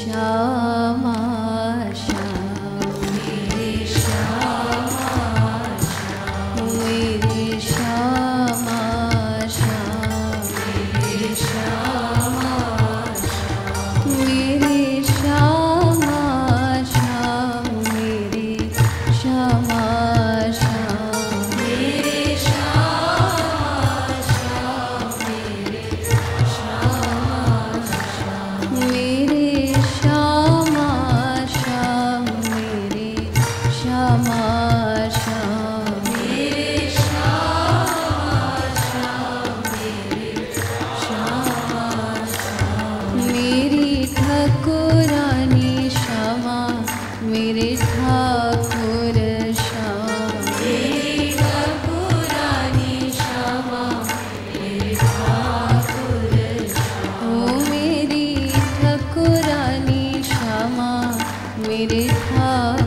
श्यामा श्याम मेरे श्यामा श्याम मेरे श्यामा श्याम मेरे श्यामा श्याम मेरे श्यामा श्याम मेरे श्यामा श्याम मेरे श्यामा श्याम मेरे श्यामा श्याम मेरे श्यामा श्याम मेरे श्यामा श्याम मेरे श्यामा श्याम मेरे श्यामा श्याम मेरी ठाकुरानी श्यामा मेरे ठाकुर श्याम मेरी ठाकुरानी श्यामा मेरे ठाकुर श्याम ओ मेरी ठाकुरानी श्यामा मेरे ठाकुर